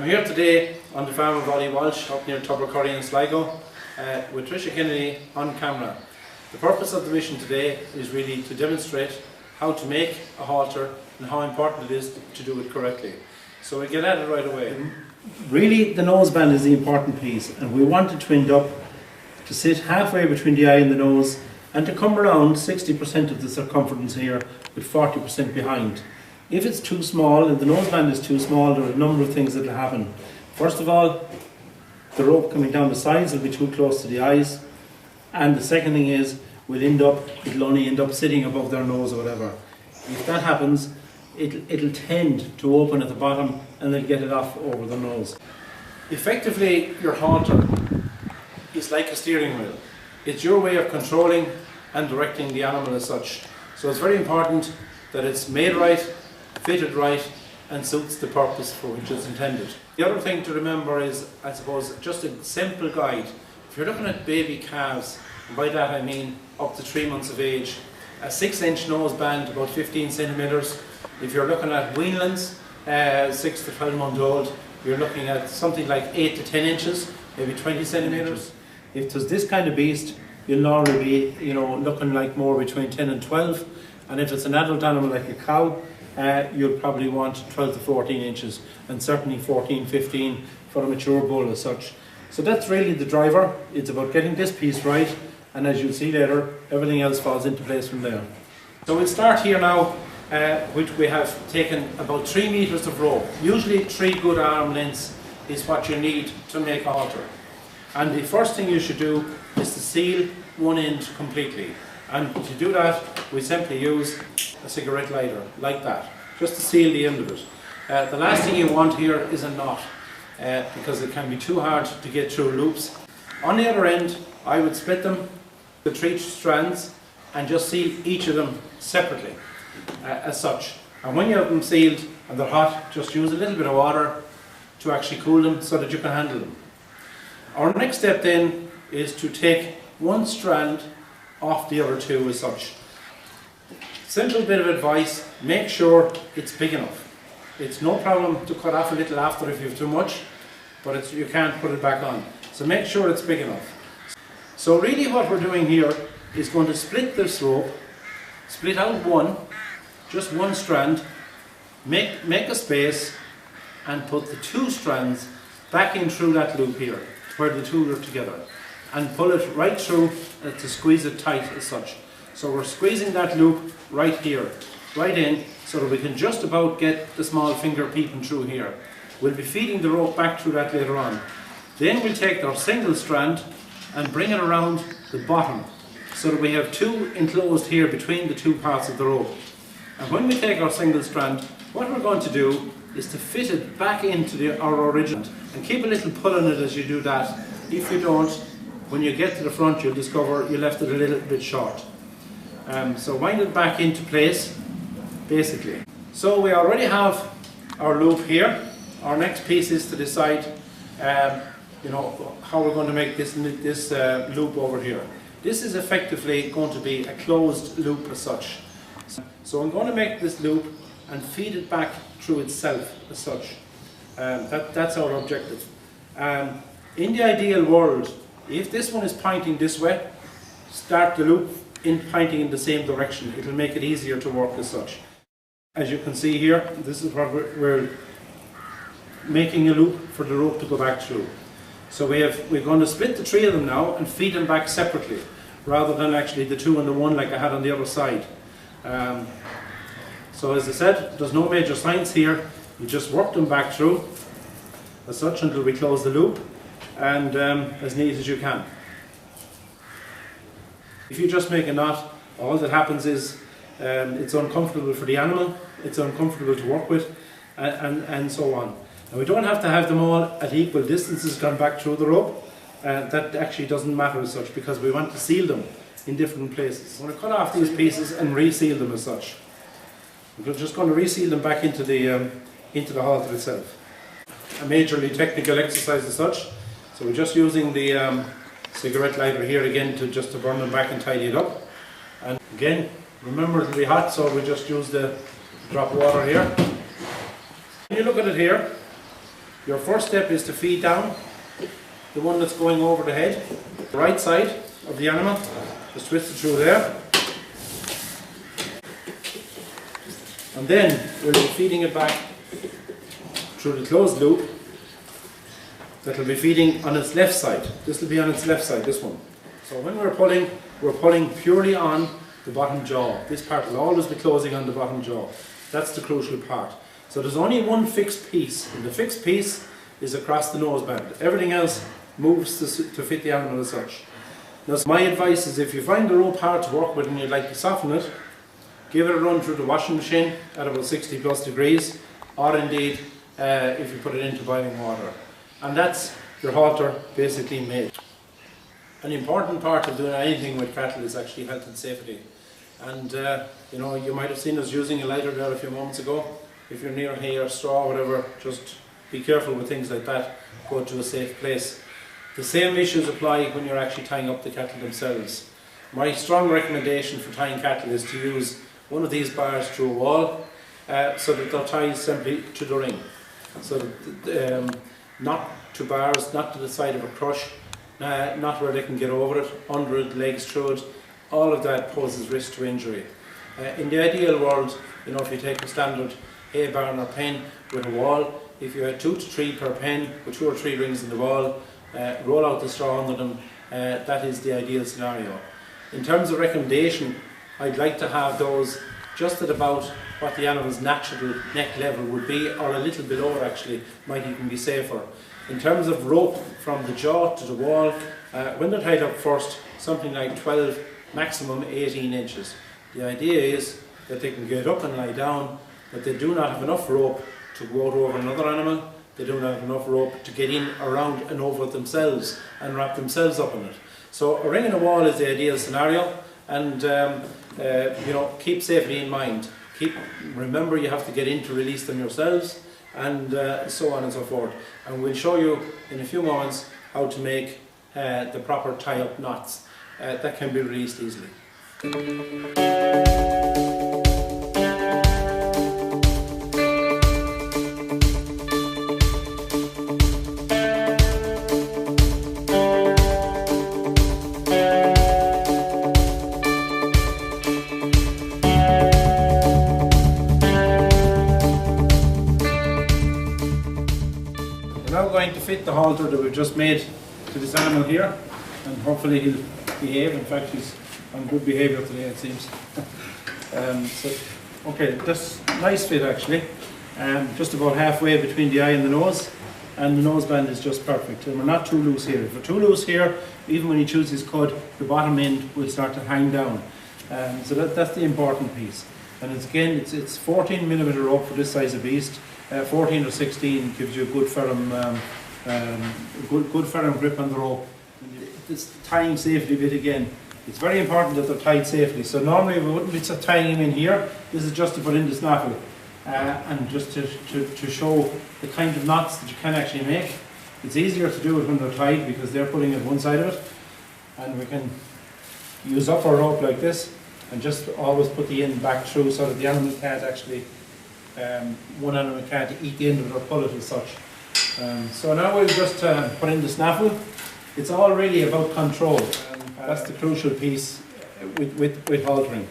here today on the farm of Ollie Walsh up near Tubbercurry in Sligo with Tricia Kennedy on camera. The purpose of the mission today is really to demonstrate how to make a halter and how important it is to do it correctly. So we get at it right away. Really, the noseband is the important piece, and we want it to end up to sit halfway between the eye and the nose and to come around 60% of the circumference here with 40% behind. If it's too small and the noseband is too small, there are a number of things that will happen. First of all, the rope coming down the sides will be too close to the eyes, and the second thing is it'll only end up sitting above their nose or whatever. If that happens, it'll tend to open at the bottom and they'll get it off over the nose. Effectively, your halter is like a steering wheel. It's your way of controlling and directing the animal as such. So it's very important that it's made right, fitted right, and suits the purpose for which it's intended. The other thing to remember is, I suppose, just a simple guide. If you're looking at baby calves, and by that I mean up to 3 months of age, a 6-inch noseband, about 15 centimetres. If you're looking at weanlings, 6 to 12 months old, you're looking at something like 8 to 10 inches, maybe 20 centimetres. If there's this kind of beast, you'll normally be, looking like more between 10 and 12. And if it's an adult animal like a cow, you'll probably want 12 to 14 inches, and certainly 14, 15 for a mature bull as such. So that's really the driver. It's about getting this piece right, and as you'll see later, everything else falls into place from there. So we'll start here now, which we have taken about 3 meters of rope. Usually 3 good arm lengths is what you need to make a halter. And the first thing you should do is to seal one end completely. And to do that, we simply use a cigarette lighter, like that, just to seal the end of it. The last thing you want here is a knot, because it can be too hard to get through loops. On the other end, I would split them to 3 strands and just seal each of them separately, as such. And when you have them sealed and they're hot, just use a little bit of water to actually cool them so that you can handle them. Our next step then is to take one strand off the other 2 as such. Simple bit of advice, make sure it's big enough. It's no problem to cut off a little after if you have too much, but you can't put it back on. So make sure it's big enough. So really what we're doing here is going to split this rope, split out just one strand, make a space and put the 2 strands back in through that loop here, where the 2 are together, and pull it right through to squeeze it tight as such. So we're squeezing that loop right here, right in, so that we can just about get the small finger peeping through here. We'll be feeding the rope back through that later on. Then we'll take our single strand and bring it around the bottom, so that we have 2 enclosed here between the 2 parts of the rope. And when we take our single strand, what we're going to do is to fit it back into our original, and keep a little pull on it as you do that. If you don't, when you get to the front, you'll discover you left it a little bit short. So wind it back into place, basically. So we already have our loop here. Our next piece is to decide, how we're going to make this loop over here. This is effectively going to be a closed loop as such. So I'm going to make this loop and feed it back through itself as such. That's our objective. In the ideal world, if this one is pointing this way, start the loop pointing in the same direction. It will make it easier to work as such. As you can see here, this is what we're making a loop for the rope to go back through. So we're going to split the 3 of them now and feed them back separately, rather than actually the 2 and the 1 like I had on the other side. So as I said, there's no major science here. You just work them back through as such until we close the loop, and as neat as you can. If you just make a knot, all that happens is it's uncomfortable for the animal, it's uncomfortable to work with, and so on. And we don't have to have them all at equal distances gone back through the rope. That actually doesn't matter as such, because we want to seal them in different places. I'm going to cut off these pieces and reseal them as such. We're just going to reseal them back into the halter itself. A majorly technical exercise as such. So we're just using the cigarette lighter here again to burn them back and tidy it up. And again, remember it'll be hot, so we just use the drop of water here. When you look at it here, Your first step is to feed down, the one that's going over the head, the right side of the animal, just twist it through there. And then we'll be feeding it back through the closed loop that will be feeding on its left side. This will be on its left side, this one. So when we're pulling purely on the bottom jaw. This part will always be closing on the bottom jaw. That's the crucial part. So there's only one fixed piece, and the fixed piece is across the nose band. Everything else moves to fit the animal as such. Now, so my advice is, if you find the rope hard to work with and you'd like to soften it, give it a run through the washing machine at about 60 plus degrees, or indeed if you put it into boiling water. And that's your halter basically made. An important part of doing anything with cattle is actually health and safety. And you know, you might have seen us using a lighter there a few moments ago. If you're near hay or straw or whatever, just be careful with things like that. Go to a safe place. The same issues apply when you're actually tying up the cattle themselves. My strong recommendation for tying cattle is to use one of these bars through a wall so that they're tied simply to the ring. So that, not to bars, not to the side of a crush, not where they can get over it, under it, legs through it. All of that poses risk to injury. In the ideal world, you know, if you take a standard hay barn or pen with a wall, if you had 2 to 3 per pen with 2 or 3 rings in the wall, roll out the straw under them, that is the ideal scenario. In terms of recommendation, I'd like to have those just at about what the animal's natural neck level would be, or a little below it actually, might even be safer. In terms of rope from the jaw to the wall, when they're tied up first, something like 12, maximum 18 inches. The idea is that they can get up and lie down, but they do not have enough rope to go out over another animal. They do not have enough rope to get in, around and over themselves and wrap themselves up in it. So a ring in a wall is the ideal scenario, and you know, keep safety in mind. Remember, you have to get in to release them yourselves, and so on and so forth. And we'll show you in a few moments how to make the proper tie-up knots that can be released easily. We're now going to fit the halter that we've just made to this animal here, and hopefully he'll behave. In fact, he's on good behaviour today, it seems. Okay, that's a nice fit actually. Just about halfway between the eye and the nose nose band is just perfect. And we're not too loose here. If we're too loose here, even when he chews his cud, the bottom end will start to hang down. So that's the important piece. And it's 14mm rope for this size of beast. 14 or 16 gives you a good firm, good firm grip on the rope. This tying safety bit again, it's very important that they're tied safely. So normally we wouldn't be tying him in here. This is just to put in the snaffle and just to show the kind of knots that you can actually make. It's easier to do it when they're tied because they're pulling at one side of it, and we can use up our rope like this and just always put the end back through so that the animal can't actually, one animal can't eat the end of it or pull it as such. So now we'll just put in the snaffle. It's all really about control. That's the crucial piece with haltering.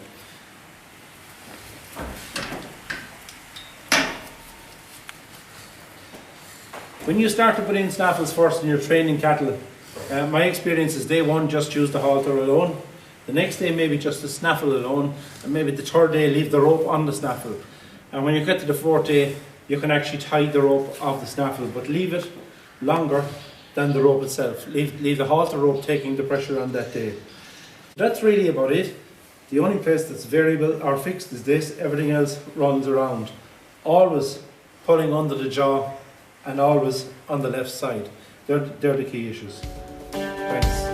When you start to put in snaffles first and you're training cattle, my experience is day one just use the halter alone. The next day maybe just the snaffle alone, and maybe the third day leave the rope on the snaffle. And when you get to the fourth day, you can actually tie the rope off the snaffle, but leave it longer than the rope itself. Leave the halter rope taking the pressure on that day. That's really about it. The only place that's variable or fixed is this. Everything else runs around. Always pulling under the jaw and always on the left side. They're the key issues. Thanks.